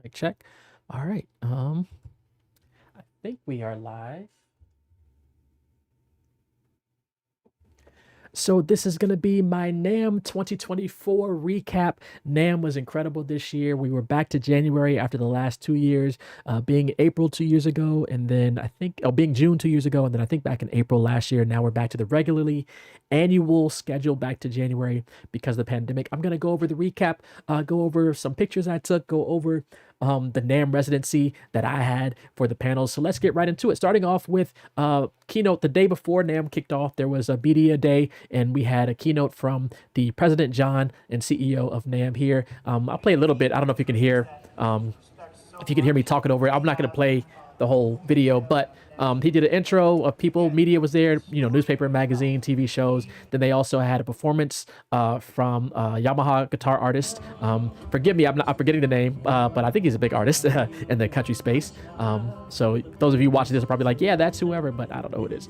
Mic check. All right. I think we are live. So this is going to be my Namm 2024 recap. Namm was incredible this year. We were back to January after the last 2 years, being April 2 years ago, and then I think being June 2 years ago, and then I think back in April last year. Now we're back to the regularly annual schedule back to January because of the pandemic. I'm going to go over the recap, go over some pictures I took, go over the Namm residency that I had for the panels. So let's get right into it. Starting off with keynote the day before Namm kicked off, there was a media day, and we had a keynote from the president, John, and CEO of Namm here. I'll play a little bit. I don't know if you can hear. If you can hear me talking over it, I'm not going to play the whole video, but he did an intro of people. Media was there, newspaper, magazine, TV shows. Then they also had a performance from Yamaha guitar artist. Forgive me, I'm forgetting the name, but I think he's a big artist in the country space. So those of you watching this are probably like, yeah, that's whoever, but I don't know who it is.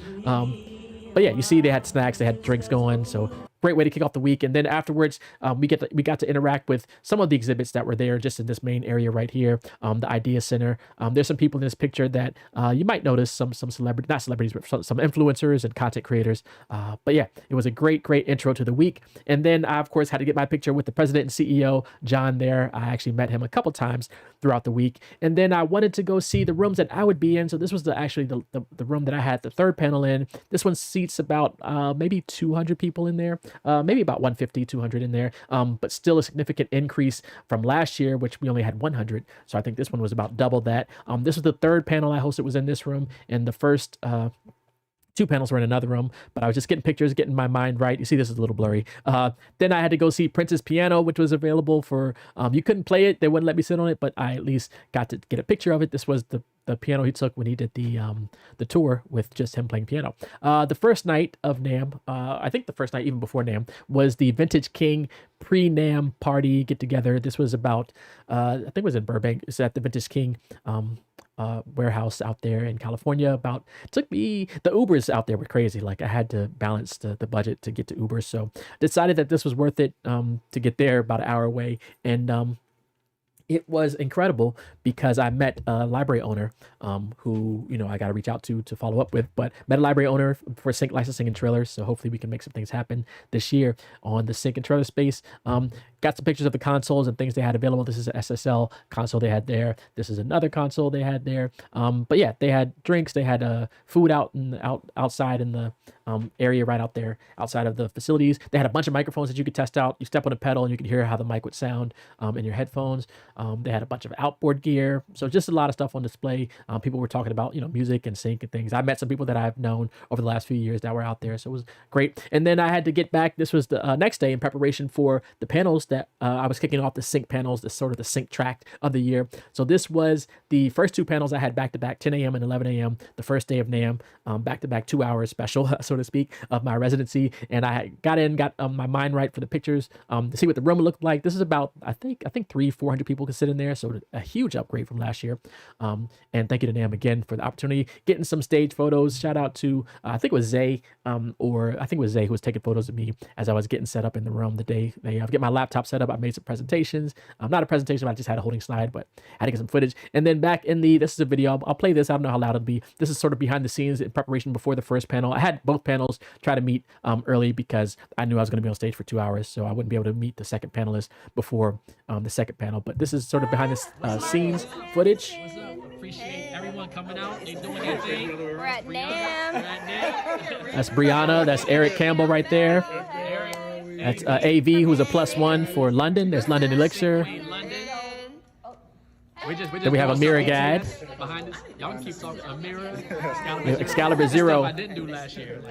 But yeah, you see, they had snacks, they had drinks going, so great way to kick off the week. And then afterwards, we got to interact with some of the exhibits that were there, just in this main area right here, the Idea Center. There's some people in this picture that you might notice, some celebrity, not celebrities, but some influencers and content creators. But yeah, it was a great intro to the week. And then I, of course, had to get my picture with the president and CEO, John, there. I actually met him a couple times throughout the week. And then I wanted to go see the rooms that I would be in. So this was actually the room that I had the third panel in. This one seats about maybe 200 people in there, maybe about 150, 200 in there, but still a significant increase from last year, which we only had 100. So I think this one was about double that. This was the third panel I hosted, was in this room, and the first two panels were in another room, but I was just getting pictures, getting my mind right. You see, this is a little blurry. Then I had to go see Prince's piano, which was available for, you couldn't play it. They wouldn't let me sit on it, but I at least got to get a picture of it. This was the piano he took when he did the tour with just him playing piano. The first night of Namm, I think the first night even before Namm, was the Vintage King pre-Namm party get together. This was about, I think it was in Burbank. It's at the Vintage King warehouse out there in California. Took me, the Ubers out there were crazy. Like, I had to balance the budget to get to Uber. So decided that this was worth it to get there, about an hour away. And it was incredible because I met a library owner who, I got to reach out to follow up with, but met a library owner for sync licensing and trailers. So hopefully we can make some things happen this year on the sync and trailer space. Got some pictures of the consoles and things they had available. This is an SSL console they had there. This is another console they had there. But yeah, they had drinks. They had food outside in the area right out there outside of the facilities. They had a bunch of microphones that you could test out. You step on a pedal and you could hear how the mic would sound in your headphones. They had a bunch of outboard gear. So just a lot of stuff on display. People were talking about, music and sync and things. I met some people that I've known over the last few years that were out there. So it was great. And then I had to get back. This was the next day in preparation for the panels that I was kicking off the sync panels, the sort of the sync track of the year. So this was the first two panels I had back to back, 10 a.m. and 11 a.m. the first day of Namm, back to back 2 hours special, so to speak, of my residency. And I got my mind right for the pictures to see what the room looked like. This is about, I think 300-400 people could sit in there. So a huge upgrade from last year. And thank you to Namm again for the opportunity, getting some stage photos. Shout out to, I think it was Zay, or I think it was Zay who was taking photos of me as I was getting set up in the room the day they get my laptop set up. I made some presentations. Not a presentation, but I just had a holding slide, but I had to get some footage. And then back in this is a video. I'll play this. I don't know how loud it'll be. This is sort of behind the scenes in preparation before the first panel. I had both panels try to meet early because I knew I was going to be on stage for 2 hours, so I wouldn't be able to meet the second panelist before the second panel. But this is sort of behind the scenes footage. What's up? Appreciate everyone coming out. They doing their thing. We're at Namm. That's Brianna. That's Eric Campbell right there. That's AV, who's a +1 for London. There's London Elixir. Then we have Amira Gad. Behind us, y'all can keep talking. Amira, Excalibur Zero. I didn't do last year.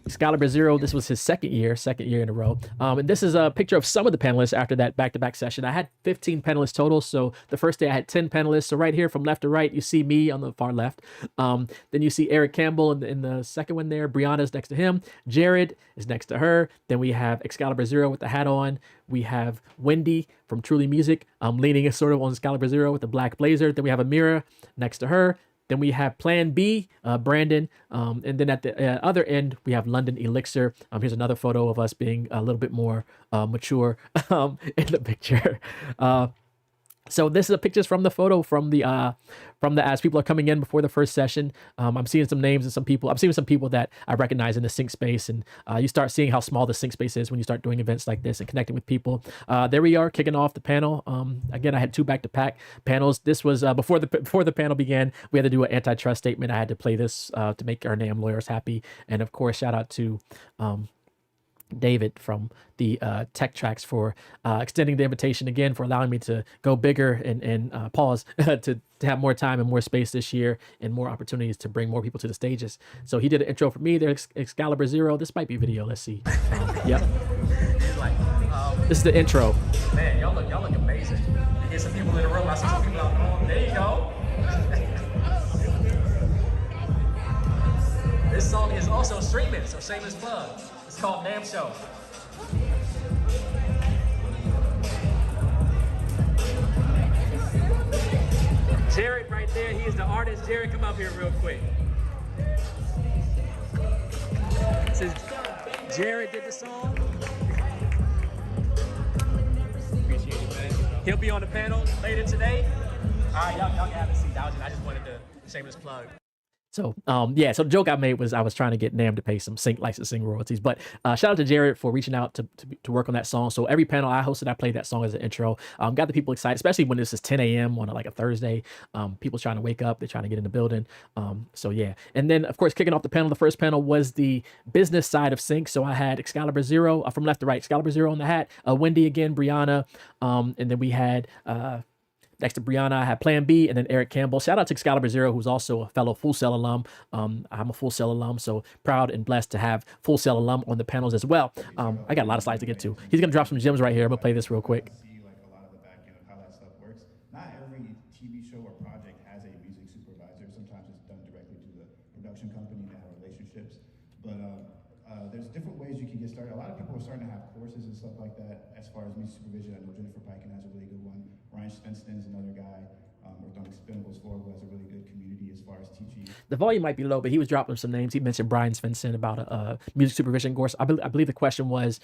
Excalibur Zero, this was his second year in a row. And this is a picture of some of the panelists after that back-to-back session. I had 15 panelists total, so the first day I had 10 panelists. So right here from left to right, you see me on the far left. Then you see Eric Campbell in the second one there. Brianna's next to him. Jared is next to her. Then we have Excalibur Zero with the hat on. We have Wendy from Truly Music, leaning sort of on Excalibur Zero with the black blazer. Then we have Amira next to her. Then we have Plan B, Brandon. And then at the other end, we have London Elixir. Here's another photo of us being a little bit more mature in the picture. So this is a pictures from the photo from the as people are coming in before the first session. I'm seeing some names and some people. I'm seeing some people that I recognize in the sync space, and you start seeing how small the sync space is when you start doing events like this and connecting with people. There we are kicking off the panel. Again, I had two back-to-back panels. This was before the panel began. We had to do an antitrust statement. I had to play this to make our Namm lawyers happy, and of course, shout out to David from the Tech Tracks for extending the invitation again, for allowing me to go bigger and pause to have more time and more space this year and more opportunities to bring more people to the stages. So he did an intro for me. There's Excalibur Zero. This might be video. Let's see. Yep. He's like, This is the intro. man, y'all look amazing. You get some people in the room. I see some people out there. There you go. This song is also streaming, so shameless plug. It's called Namm Show. Jared right there, he is the artist. Jared, come up here real quick. This is Jared did the song. Appreciate it, man. He'll be on the panel later today. All right, y'all can have a seat. I just wanted to shameless plug. So yeah, so the joke I made was I was trying to get Namm to pay some sync licensing royalties. But shout out to Jared for reaching out to work on that song. So every panel I hosted, I played that song as an intro. Got the people excited, especially when this is 10 a.m. on like a Thursday. People's trying to wake up, they're trying to get in the building. So yeah, and then of course kicking off the panel, the first panel was the business side of sync. So I had Excalibur Zero from left to right, Excalibur Zero on the hat, Wendy again, Brianna, and then we had next to Brianna, I had Plan B, and then Eric Campbell. Shout out to Excalibur Zero, who's also a fellow Full Sail alum. I'm a Full Sail alum, so proud and blessed to have Full Sail alum on the panels as well. I got a lot of slides to get to. He's gonna drop some gems right here. I'm gonna play this real quick. See like a lot of the back end of how that stuff works. Not every TV show or project has a music supervisor. Sometimes it's done directly to the production company to have relationships. But there's different ways you can get started. A lot of people are starting to have courses and stuff like that as far as music supervision. I know Jennifer Piken has a really good one. Ryan Svensson is another guy. Worked on Expendables 4, who has a really good community as far as teaching. The volume might be low, but he was dropping some names. He mentioned Brian Svensson about a music supervision course. I believe the question was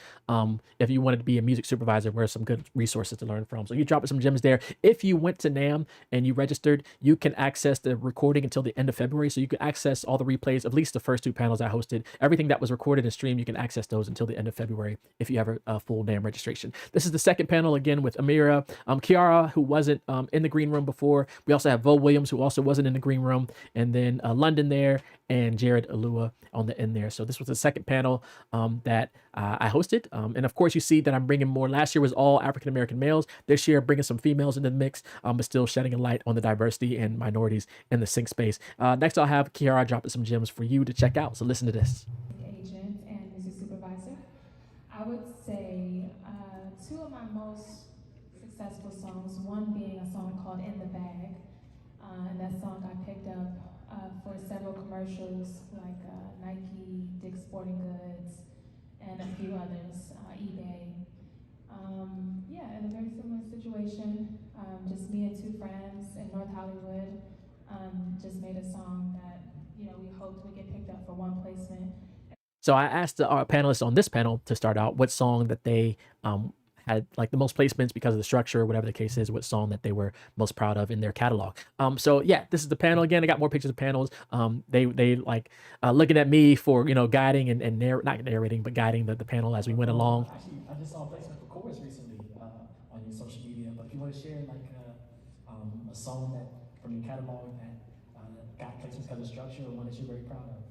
if you wanted to be a music supervisor, where are some good resources to learn from? So you dropped some gems there. If you went to Namm and you registered, you can access the recording until the end of February. So you can access all the replays, at least the first two panels I hosted. Everything that was recorded and streamed, you can access those until the end of February if you have a full Namm registration. This is the second panel again with Amira, Kiara, who wasn't in the green room before. We also have Vo Williams, who also wasn't in the green room, and then London there, and Jared Alua on the end there. So this was the second panel that I hosted. And of course, you see that I'm bringing more. Last year was all African-American males. This year, bringing some females into the mix, but still shedding a light on the diversity and minorities in the sync space. Next, I'll have Kiara dropping some gems for you to check out. So listen to this. Agent and music supervisor. I would say two of my most successful songs, one being a song called In the Bag, and that song I picked up for several commercials like Nike, Dick's Sporting Goods, and a few others, eBay. Yeah, in a very similar situation, just me and two friends in North Hollywood just made a song that we hoped would get picked up for one placement. So I asked our panelists on this panel to start out what song that they had like the most placements because of the structure, whatever the case is, what song that they were most proud of in their catalog. So yeah, this is the panel again. I got more pictures of panels. They like looking at me for guiding and not narrating, but guiding the panel as we went along. Actually, I just saw a placement for chorus recently on your social media. But if you want to share like a song that from your catalog that got placements because of structure, or one that you're very proud of.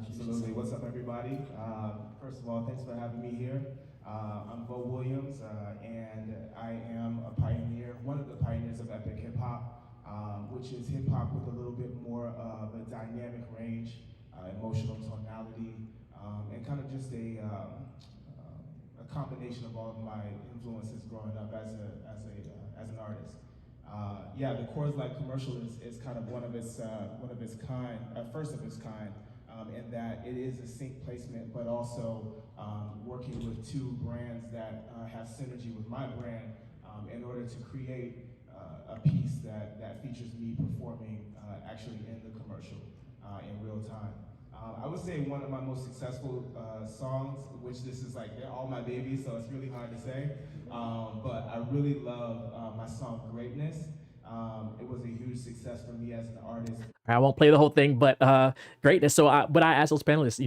Absolutely. What's up, everybody? First of all, thanks for having me here. I'm Vo Williams, and I am a pioneer, one of the pioneers of epic hip hop, which is hip hop with a little bit more of a dynamic range, emotional tonality, and kind of just a combination of all of my influences growing up as an artist. Yeah, the Coors Light commercial is kind of one of its kind, first of its kind. In that it is a sync placement, but also working with two brands that have synergy with my brand in order to create a piece that features me performing actually in the commercial in real time. I would say one of my most successful songs, which this is like, they're all my babies, so it's really hard to say. But I really love my song Greatness. It was a huge success for me as an artist. I won't play the whole thing, but greatness. So, but I asked those panelists,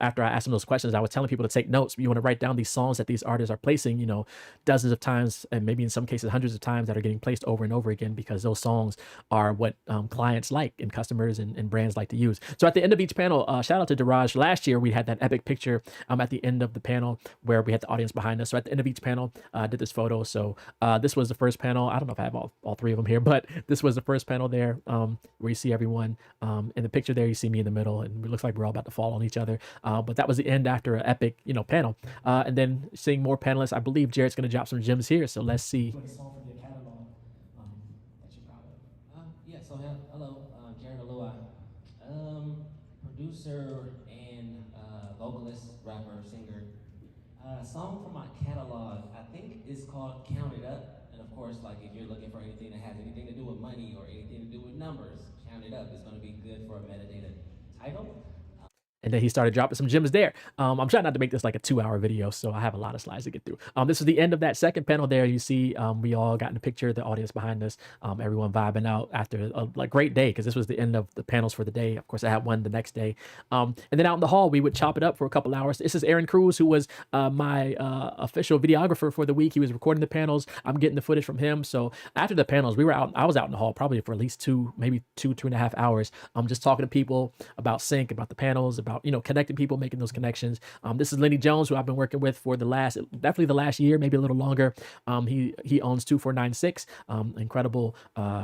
after I asked them those questions, I was telling people to take notes. You want to write down these songs that these artists are placing, dozens of times, and maybe in some cases hundreds of times, that are getting placed over and over again, because those songs are what clients like and customers and brands like to use. So at the end of each panel, shout out to Daraj. Last year we had that epic picture at the end of the panel where we had the audience behind us. So at the end of each panel, I did this photo. So this was the first panel. I don't know if I have all three of them here, but this was the first panel there, where you see everyone. In the picture there, you see me in the middle, and it looks like we're all about to fall on each other. But that was the end after an epic, panel. And then seeing more panelists, I believe Jared's going to drop some gems here. So let's see. What song from your catalog that you're proud of? Yeah, so hello, Jared Alua, producer and vocalist, rapper, singer. Song from my catalog, I think is called Count It Up. And of course, like, if you're looking for anything that has anything to do with money or anything to do with numbers, Count It Up is going to be good for a metadata title. And then he started dropping some gems there. I'm trying not to make this like a 2-hour video, so I have a lot of slides to get through. This is the end of that second panel there. You see we all got in the picture, the audience behind us, everyone vibing out after a great day, because this was the end of the panels for the day. Of course, I had one the next day. And then out in the hall, we would chop it up for a couple hours. This is Aaron Cruz, who was my official videographer for the week. He was recording the panels. I'm getting the footage from him. So after the panels, I was out in the hall probably for at least maybe two and a half hours. Just talking to people about sync, about the panels, about connecting people, making those connections. This is Lenny Jones, who I've been working with for definitely the last year, maybe a little longer. He owns 2496, incredible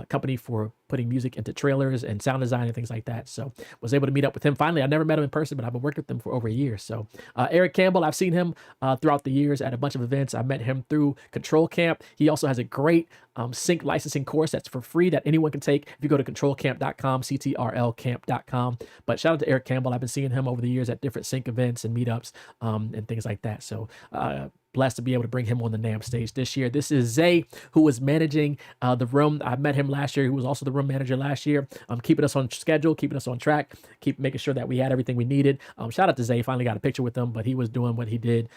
company for putting music into trailers and sound design and things like that. So was able to meet up with him finally. I never met him in person, but I've been working with him for over a year. So Eric Campbell, I've seen him throughout the years at a bunch of events. I met him through Control Camp. He also has a great sync licensing course that's for free that anyone can take if you go to controlcamp.com, CTRLcamp.com. But shout out to Eric Campbell. I've been seeing him over the years at different sync events and meetups and things like that. So blessed to be able to bring him on the Namm stage this year. This is Zay, who was managing the room. I met him last year. He was also the room manager last year, keeping us on schedule, keeping us on track, keep making sure that we had everything we needed. Shout out to Zay. Finally got a picture with him, but he was doing what he did.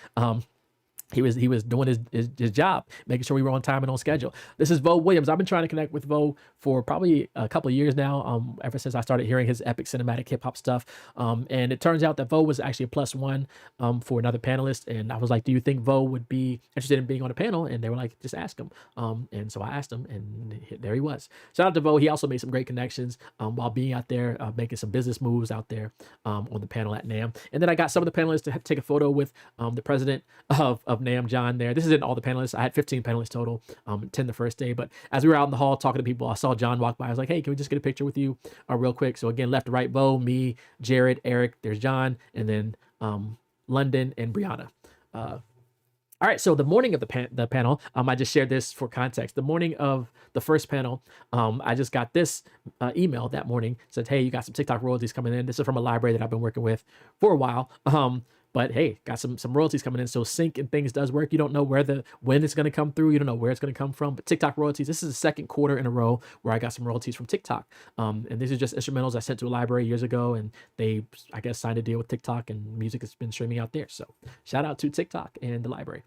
He was doing his job, making sure we were on time and on schedule. This is Vo Williams. I've been trying to connect with Vo for probably a couple of years now, ever since I started hearing his epic cinematic hip hop stuff. And it turns out that Vo was actually a +1 for another panelist. And I was like, do you think Vo would be interested in being on a panel? And they were like, just ask him. And so I asked him, and there he was. Shout out to Vo. He also made some great connections while being out there, making some business moves out there on the panel at Namm. And then I got some of the panelists to take a photo with the president of Namm, John, there. This isn't all the panelists. I had 15 panelists total, 10 the first day. But as we were out in the hall talking to people, I saw John walk by. I was like, hey, can we just get a picture with you real quick? So again, left to right, Bo, me, Jared, Eric, there's John, and then London and Brianna. All right, so the morning of the panel, I just shared this for context. The morning of the first panel, I just got this email that morning. Said, hey, you got some TikTok royalties coming in. This is from a library that I've been working with for a while. But hey, got some royalties coming in. So sync and things does work. You don't know when it's going to come through. You don't know where it's going to come from. But TikTok royalties, this is the second quarter in a row where I got some royalties from TikTok. And these are just instrumentals I sent to a library years ago, and they, I guess, signed a deal with TikTok, and music has been streaming out there. So shout out to TikTok and the library.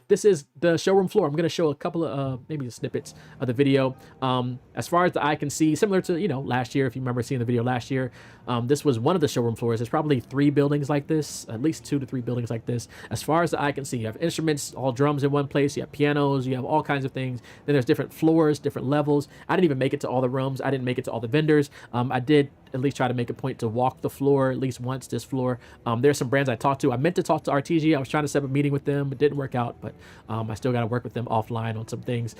This is the showroom floor. I'm going to show a couple of maybe snippets of the video. As far as the eye can see, similar to last year, if you remember seeing the video last year, this was one of the showroom floors. There's probably 3 buildings like this. At least 2 to 3 buildings like this. As far as the eye can see, you have instruments, all drums in one place. You have pianos. You have all kinds of things. Then there's different floors, different levels. I didn't even make it to all the rooms. I didn't make it to all the vendors. I did at least try to make a point to walk the floor at least once, this floor. There's some brands I talked to. I meant to talk to RTG. I was trying to set up a meeting with them. It didn't work out, but I still got to work with them offline on some things.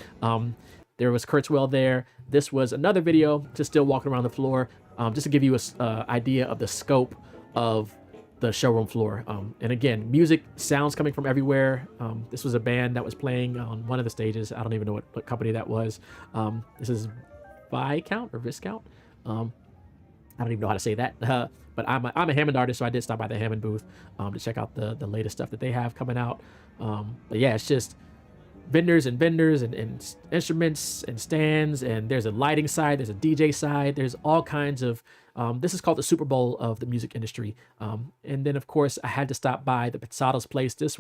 There was Kurtzwell there. This was another video, just still walking around the floor, just to give you an idea of the scope of the showroom floor. And again, music, sounds coming from everywhere. This was a band that was playing on one of the stages. I don't even know what company that was. This is Viscount or Viscount. I don't even know how to say that. But I'm a Hammond artist, so I did stop by the Hammond booth to check out the latest stuff that they have coming out. But yeah, it's just vendors and instruments and stands, and there's a lighting side, there's a DJ side, there's all kinds of This is called the Super Bowl of the music industry. And then of course I had to stop by the Pensado's place. This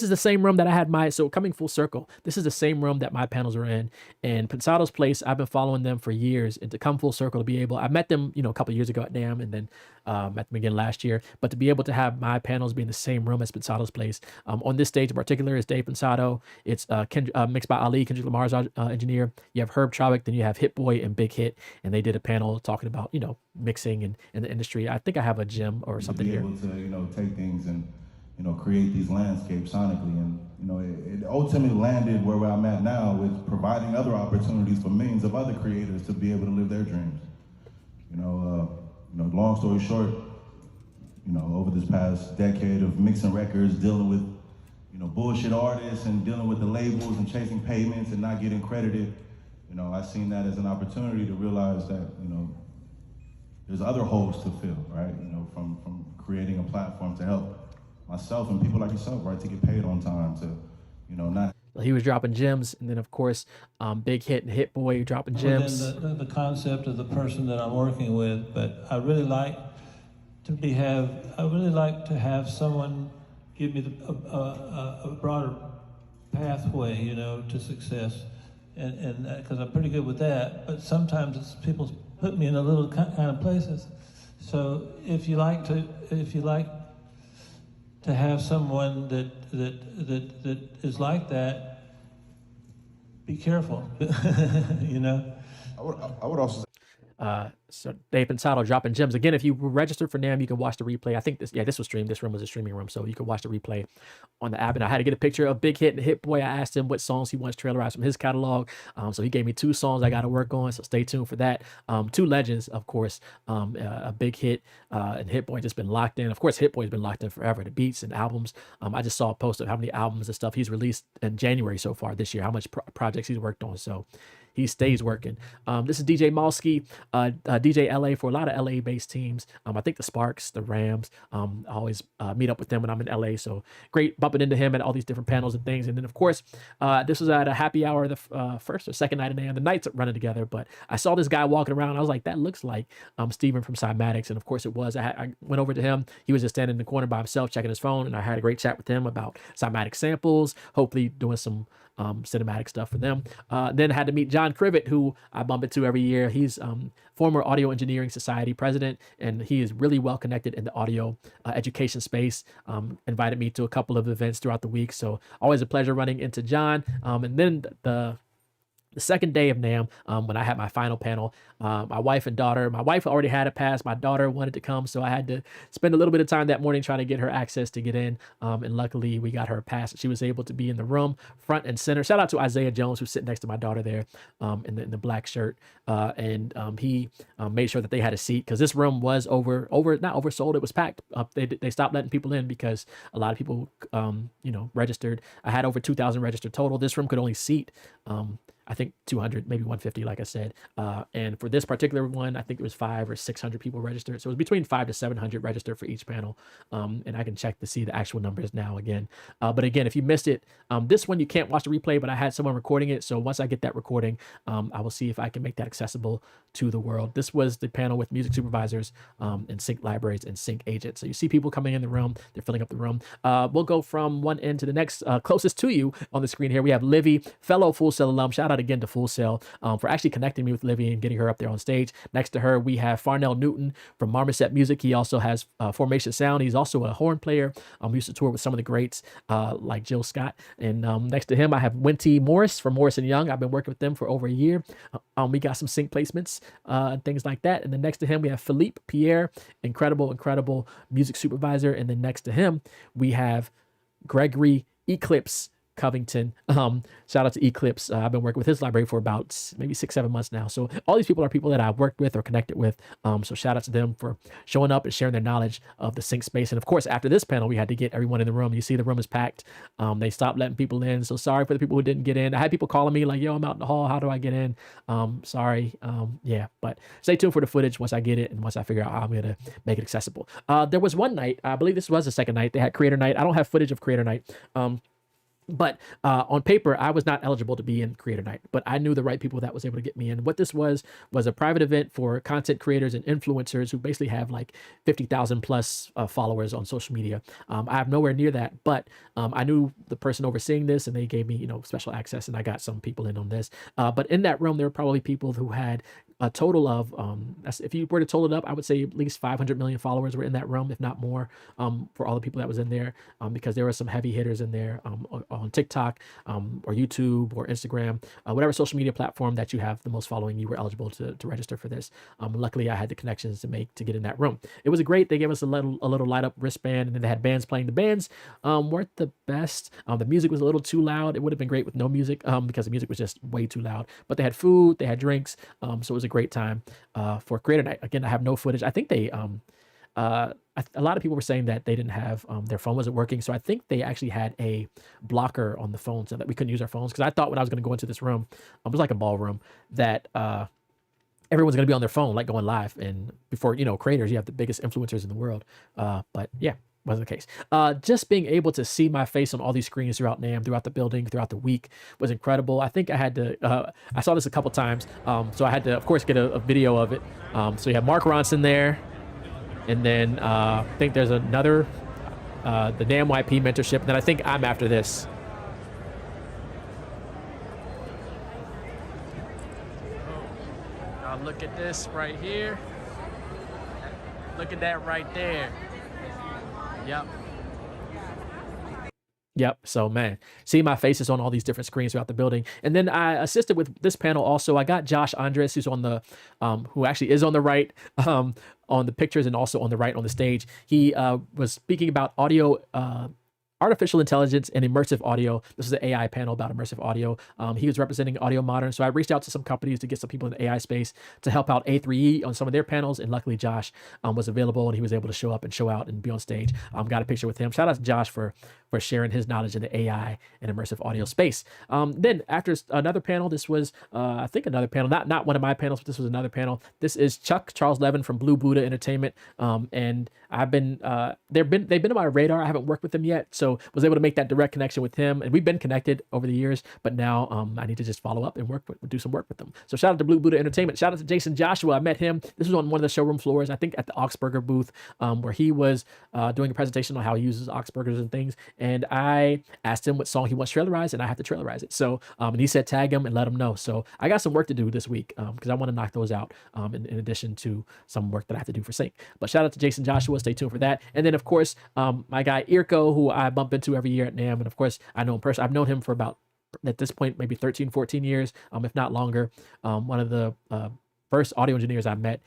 is the same room that I had so coming full circle, this is the same room that my panels were in. And Pensado's place, I've been following them for years, and to come full circle to be able, I met them, a couple of years ago at Namm, and then met them again last year. But to be able to have my panels be in the same room as Pensado's place, on this stage in particular is Dave Pensado. It's mixed by Ali, Kendrick Lamar's engineer. You have Herb Trovick, then you have Hit Boy and Big Hit, and they did a panel talking about mixing and in the industry. I think I have a gem or something here. To be able to take things and create these landscapes sonically, and it ultimately landed where I'm at now with providing other opportunities for millions of other creators to be able to live their dreams. Long story short, over this past decade of mixing records, dealing with bullshit artists and dealing with the labels and chasing payments and not getting credited, I seen that as an opportunity to realize that there's other holes to fill, right? From creating a platform to help myself and people like yourself, right, to get paid on time, to not. He was dropping gems, and then of course, Big Hit and Hit Boy dropping gems. Within the concept of the person that I'm working with, but I really like to have someone give me a broader pathway, to success, and because I'm pretty good with that. But sometimes people put me in a little kind of places. So if you like to have someone that is like that, be careful. I would also. So Dave Pensado dropping gems again. If you registered for Namm, you can watch the replay. I think this was streamed. This room was a streaming room, so you can watch the replay on the app. And I had to get a picture of Big Hit and Hit Boy. I asked him what songs he wants trailerized from his catalog. So he gave me 2 songs I got to work on. So stay tuned for that. 2 legends, of course. A Big Hit and Hit Boy just been locked in. Of course, Hit Boy's been locked in forever. The beats and albums. I just saw a post of how many albums and stuff he's released in January so far this year. How much projects he's worked on. So he stays working. This is DJ Malski, DJ LA for a lot of LA based teams. I think the Sparks, the Rams, I always meet up with them when I'm in LA. So great bumping into him at all these different panels and things. And then of course, this was at a happy hour, the first or second night of Namm. The nights running together, but I saw this guy walking around. I was like, that looks like Steven from Cymatics. And of course it was. I went over to him. He was just standing in the corner by himself checking his phone. And I had a great chat with him about Cymatics samples, hopefully doing some cinematic stuff for them. Then I had to meet John Crivet, who I bump into every year. He's former Audio Engineering Society president, and he is really well connected in the audio education space. Invited me to a couple of events throughout the week, so always a pleasure running into John. And then the second day of Namm, when I had my final panel, my wife and daughter, my wife already had a pass. My daughter wanted to come, so I had to spend a little bit of time that morning trying to get her access to get in. And luckily, we got her a pass. She was able to be in the room, front and center. Shout out to Isaiah Jones, who's sitting next to my daughter there, in the black shirt. And he made sure that they had a seat, because this room was not oversold. It was packed. They stopped letting people in because a lot of people, registered. I had over 2,000 registered total. This room could only seat I think 200, maybe 150, like I said. And for this particular one, I think it was 500 or 600 people registered. So it was between 500 to 700 registered for each panel. And I can check to see the actual numbers now again. But again, if you missed it, this one you can't watch the replay, but I had someone recording it. So once I get that recording, I will see if I can make that accessible to the world. This was the panel with music supervisors and sync libraries and sync agents. So you see people coming in the room, they're filling up the room. We'll go from one end to the next. Closest to you on the screen here, we have Livy, fellow Full Sail alum. Shout out again to Full Sail for actually connecting me with Livy and getting her up there on stage. Next to her, we have Farnell Newton from Marmoset Music. He also has Formation Sound. He's also a horn player. We used to tour with some of the greats like Jill Scott. And next to him, I have Winty Morris from Morris and Young. I've been working with them for over a year. We got some sync placements and things like that. And then next to him, we have Philippe Pierre, incredible music supervisor. And then next to him, we have Gregory Eclipse Covington. Shout out to Eclipse. I've been working with his library for about maybe 6-7 months now. So all these people are people that I've worked with or connected with. So shout out to them for showing up and sharing their knowledge of the sync space. And of course, after this panel, we had to get everyone in the room. You see the room is packed. They stopped letting people in. So sorry for the people who didn't get in. I had people calling me like, yo, I'm out in the hall. How do I get in? Sorry. Yeah, but stay tuned for the footage once I get it and once I figure out how I'm going to make it accessible. There was one night, I believe this was the second night, they had Creator Night. I don't have footage of Creator Night. But on paper, I was not eligible to be in Creator Night, but I knew the right people that was able to get me in. What this was a private event for content creators and influencers who basically have like 50,000 plus followers on social media. I have nowhere near that, but I knew the person overseeing this, and they gave me, special access, and I got some people in on this. But in that room, there were probably people who had a total of, if you were to total it up, I would say at least 500 million followers were in that room, if not more, for all the people that was in there, because there were some heavy hitters in there on TikTok or YouTube or Instagram, whatever social media platform that you have the most following, you were eligible to register for this. Luckily, I had the connections to get in that room. It was great. They gave us a little light up wristband, and then they had bands playing. The bands weren't the best. The music was a little too loud. It would have been great with no music because the music was just way too loud. But they had food, they had drinks, so it was a great time for Creator Night. Again, I have no footage. I think they a lot of people were saying that they didn't have their phone wasn't working, so I think they actually had a blocker on the phone so that we couldn't use our phones. Because I thought when I was going to go into this room, it was like a ballroom, that everyone's going to be on their phone, like going live. And before creators, you have the biggest influencers in the world. But yeah, wasn't the case. Just being able to see my face on all these screens throughout Namm, throughout the building, throughout the week was incredible. I think I had to, I saw this a couple times, so I had to, of course, get a video of it. So you have Mark Ronson there, and then I think there's another, the Namm YP mentorship, and then I think I'm after this. Now look at this right here. Look at that right there. Yep. So man, see my faces on all these different screens throughout the building. And then I assisted with this panel also. I got Josh Andres, who's on the, who actually is on the right, on the pictures, and also on the right on the stage. He was speaking about audio, artificial intelligence and immersive audio. This is an AI panel about immersive audio. He was representing Audio Modern. So I reached out to some companies to get some people in the AI space to help out A3E on some of their panels. And luckily Josh was available, and he was able to show up and show out and be on stage. Got a picture with him. Shout out to Josh for sharing his knowledge in the AI and immersive audio space. Then after another panel, this was, I think another panel, not one of my panels, but this was another panel. This is Chuck Charles Levin from Blue Buddha Entertainment. And I've been, they've been on my radar. I haven't worked with them yet, so was able to make that direct connection with him, and we've been connected over the years, but now I need to just follow up and do some work with them. So shout out to Blue Buddha Entertainment. Shout out to Jason Joshua. I met him. This was on one of the showroom floors, I think at the Augsburger booth, where he was doing a presentation on how he uses Augsburgers and things. And I asked him what song he wants trailerized, and I have to trailerize it. So, and he said tag him and let him know. So I got some work to do this week because I want to knock those out in addition to some work that I have to do for Sync. But shout out to Jason Joshua. Stay tuned for that. And then, of course, my guy Irko, who I bump into every year at Namm. And of course, I know him personally. I've known him for about, at this point, maybe 13, 14 years, if not longer. One of the first audio engineers I met,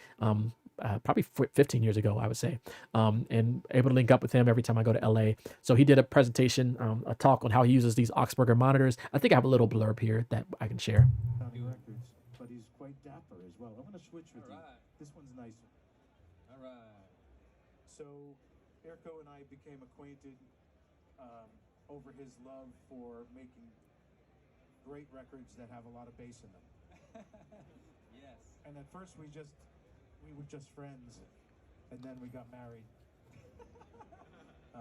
probably 15 years ago, I would say, and able to link up with him every time I go to LA. So he did a presentation, a talk on how he uses these Augsburger monitors. I think I have a little blurb here that I can share. Records, but he's quite dapper as well. I'm going to switch with you. This one's nicer. All right. So Erko and I became acquainted over his love for making great records that have a lot of bass in them. Yes. And at first we were just friends, and then we got married. I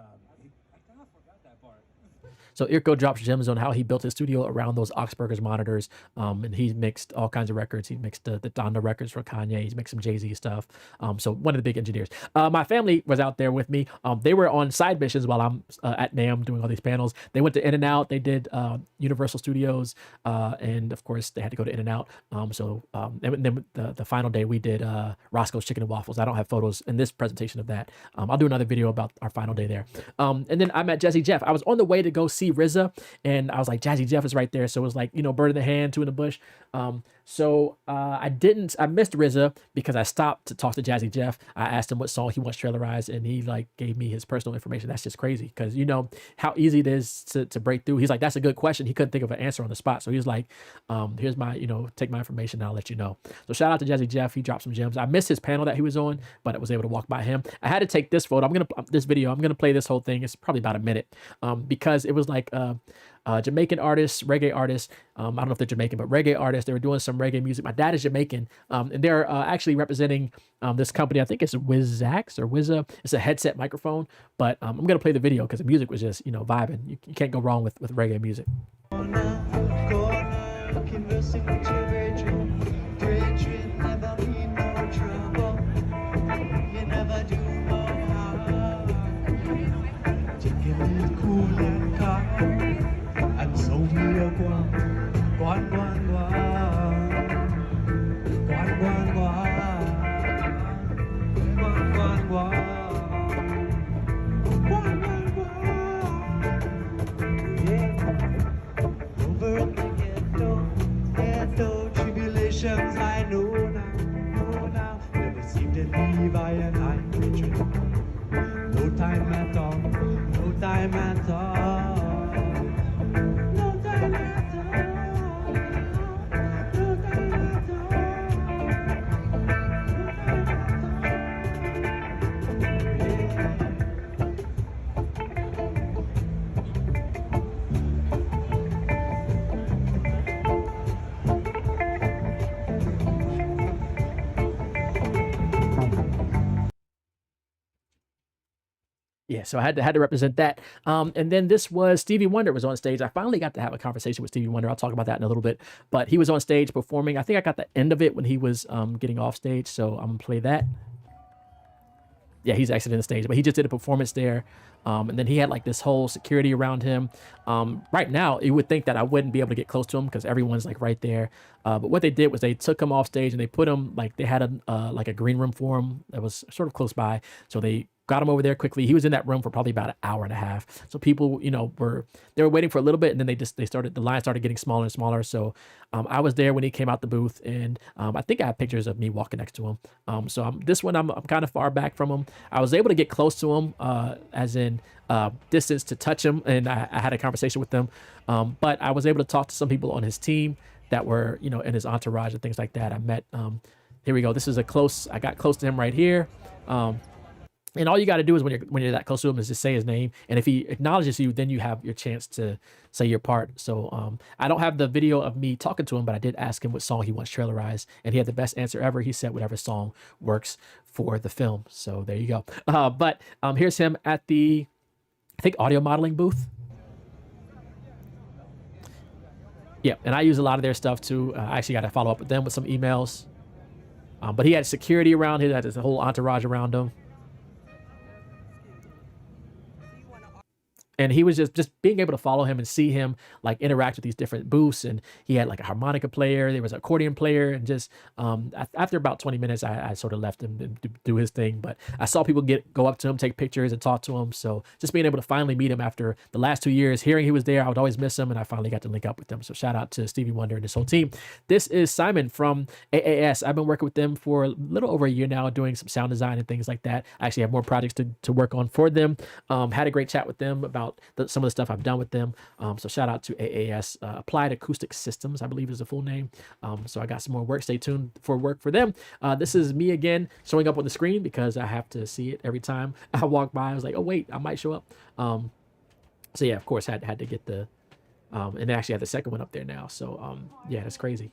kind of forgot that part. So Irko drops gems on how he built his studio around those Augsburgers monitors, and he mixed all kinds of records. He mixed the Donda records for Kanye. He's mixed some Jay-Z stuff. So one of the big engineers. My family was out there with me. They were on side missions while I'm at Namm doing all these panels. They went to In-N-Out. They did Universal Studios, and of course they had to go to In-N-Out. And then the final day we did Roscoe's Chicken and Waffles. I don't have photos in this presentation of that. I'll do another video about our final day there. And then I met Jazzy Jeff. I was on the way to go see RZA, and I was like, Jazzy Jeff is right there. So it was like, bird in the hand, two in the bush. I missed RZA because I stopped to talk to Jazzy Jeff. I asked him what song he wants trailerized, and he gave me his personal information. That's just crazy because how easy it is to break through. He's like, that's a good question. He couldn't think of an answer on the spot. So he was like, here's my, take my information and I'll let you know. So shout out to Jazzy Jeff. He dropped some gems. I missed his panel that he was on, but I was able to walk by him. I had to take this photo. This video. I'm going to play this whole thing. It's probably about a minute, because it was like Jamaican artists, reggae artists. I don't know if they're Jamaican, but reggae artists. They were doing some reggae music. My dad is Jamaican, and they're actually representing this company. I think it's Wizax or Wizza. It's a headset microphone, but I'm gonna play the video because the music was just vibing. You can't go wrong with reggae music. And so we are gone, over in the ghetto tribulations I know now, never seem to leave I and I retreat. No time at all, no time at all. Yeah, so I had to represent that. And then this was Stevie Wonder was on stage. I finally got to have a conversation with Stevie Wonder. I'll talk about that in a little bit. But he was on stage performing. I think I got the end of it when he was getting off stage. So I'm gonna play that. Yeah, he's exiting the stage, but he just did a performance there. And then he had like this whole security around him. Right now, you would think that I wouldn't be able to get close to him because everyone's like right there. But what they did was they took him off stage and they put him like they had like a green room for him that was sort of close by. So they got him over there quickly. He was in that room for probably about an hour and a half. So people, they were waiting for a little bit, and then the line started getting smaller and smaller. So I was there when he came out the booth, and I think I have pictures of me walking next to him. So this one I'm kind of far back from him. I was able to get close to him, as in distance to touch him, and I had a conversation with them. But I was able to talk to some people on his team that were, in his entourage and things like that. I met. Here we go. This is I got close to him right here. And all you got to do is when you're that close to him is just say his name, and if he acknowledges you, then you have your chance to say your part. So I don't have the video of me talking to him, but I did ask him what song he wants trailerized, and he had the best answer ever. He said whatever song works for the film. So there you go. But here's him at the, I think, audio modeling booth. Yeah, and I use a lot of their stuff too. I actually got to follow up with them with some emails. But he had security around him, had his whole entourage around him. And he was just being able to follow him and see him like interact with these different booths. And he had like a harmonica player, there was an accordion player, and just after about 20 minutes, I sort of left him to do his thing. But I saw people go up to him, take pictures, and talk to him. So just being able to finally meet him after the last 2 years, hearing he was there, I would always miss him, and I finally got to link up with him. So shout out to Stevie Wonder and his whole team. This is Simon from AAS. I've been working with them for a little over a year now, doing some sound design and things like that. I actually have more projects to work on for them. Had a great chat with them about some of the stuff I've done with them. So shout out to AAS, Applied Acoustic Systems, I believe is the full name. So I got some more work. Stay tuned for work for them. This is me again showing up on the screen because I have to see it every time I walk by. I was like, oh wait, I might show up. So yeah, of course, had to get the, and they actually have the second one up there now. So yeah, that's crazy.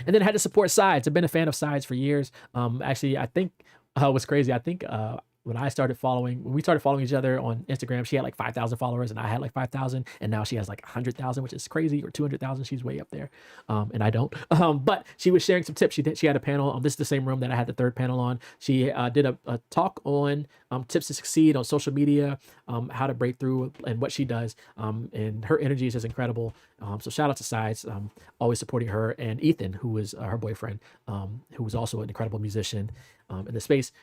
And then I had to support Sides. I've been a fan of Sides for years. Actually, I think what's crazy, I think when we started following each other on Instagram, she had like 5,000 followers and I had like 5,000, and now she has like 100,000, which is crazy, or 200,000. She's way up there, and I don't. But she was sharing some tips. She had a panel. This is the same room that I had the third panel on. She did a talk on tips to succeed on social media, how to break through, and what she does. And her energy is just incredible. So shout out to Sides, always supporting her, and Ethan, who is her boyfriend, who was also an incredible musician in the space.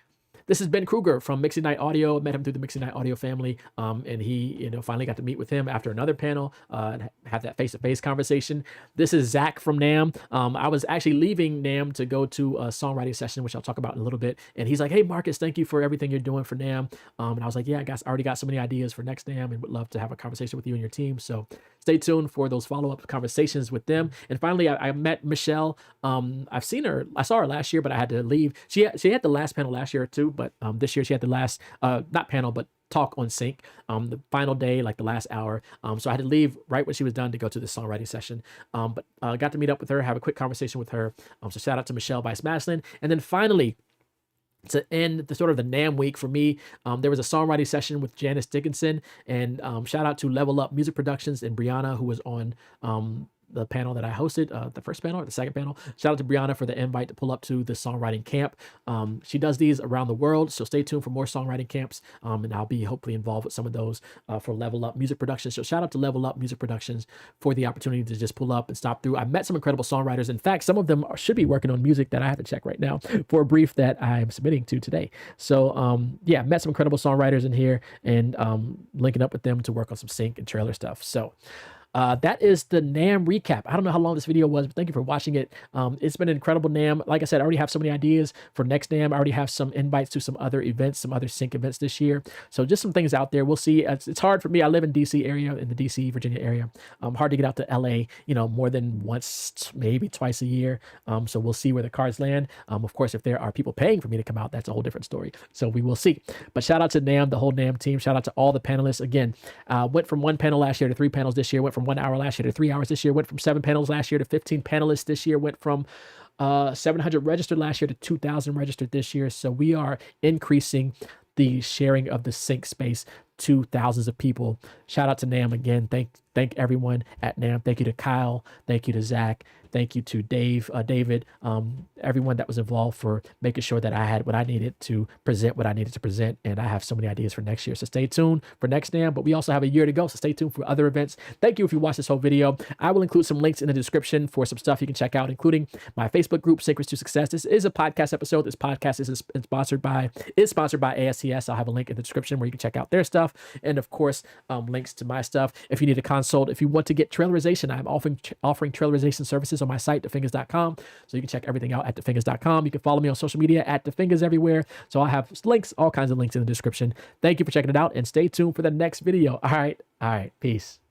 This is Ben Kruger from Mixing Night Audio. Met him through the Mixing Night Audio family, and he, finally got to meet with him after another panel and have that face-to-face conversation. This is Zach from Namm. I was actually leaving Namm to go to a songwriting session, which I'll talk about in a little bit. And he's like, "Hey, Marcus, thank you for everything you're doing for Namm." And I was like, "Yeah, I already got so many ideas for next Namm, and would love to have a conversation with you and your team." So stay tuned for those follow-up conversations with them. And finally, I met Michelle. I saw her last year, but I had to leave. She had the last panel last year too, but this year she had the last not panel, but talk on sync, the final day, like the last hour. So I had to leave right when she was done to go to the songwriting session. But got to meet up with her, have a quick conversation with her. So shout out to Michelle Weiss-Maslin. And then finally, to end the sort of the Namm week for me, there was a songwriting session with Janice Dickinson, and shout out to Level Up Music Productions and Brianna, who was on the panel that I hosted, the first panel or the second panel. Shout out to Brianna for the invite to pull up to the songwriting camp. She does these around the world, so stay tuned for more songwriting camps, and I'll be hopefully involved with some of those for Level Up Music Productions. So shout out to Level Up Music Productions for the opportunity to just pull up and stop through. I met some incredible songwriters. In fact, some of them should be working on music that I have to check right now for a brief that I'm submitting to today. So yeah, met some incredible songwriters in here, and linking up with them to work on some sync and trailer stuff. So that is the Namm recap. I don't know how long this video was, but thank you for watching it. It's been an incredible Namm. Like I said, I already have so many ideas for next Namm. I already have some invites to some other events, some other sync events this year. So just some things out there. We'll see. It's hard for me. I live in DC area, in the DC, Virginia area. Hard to get out to LA, more than once, maybe twice a year. So we'll see where the cards land. Of course, if there are people paying for me to come out, that's a whole different story. So we will see. But shout out to Namm, the whole Namm team. Shout out to all the panelists. Again, went from 1 panel last year to 3 panels this year. Went from 1 hour last year to 3 hours this year. Went from 7 panels last year to 15 panelists this year. Went from 700 registered last year to 2,000 registered this year. So we are increasing the sharing of the sync space to thousands of people. Shout out to Namm again. Thank everyone at Namm. Thank you to Kyle. Thank you to Zach. Thank you to David, everyone that was involved for making sure that I had what I needed to present what I needed to present. And I have so many ideas for next year. So stay tuned for next Namm, but we also have a year to go. So stay tuned for other events. Thank you if you watched this whole video. I will include some links in the description for some stuff you can check out, including my Facebook group, Syncrets To Success. This is a podcast episode. This podcast is sponsored by ASCS. I'll have a link in the description where you can check out their stuff. And of course, links to my stuff. If you need a consult, if you want to get trailerization, I'm offering trailerization services on my site, thefingaz.com. So you can check everything out at thefingaz.com. You can follow me on social media at thefingaz everywhere. So I'll have links, all kinds of links in the description. Thank you for checking it out, and stay tuned for the next video. All right. Peace.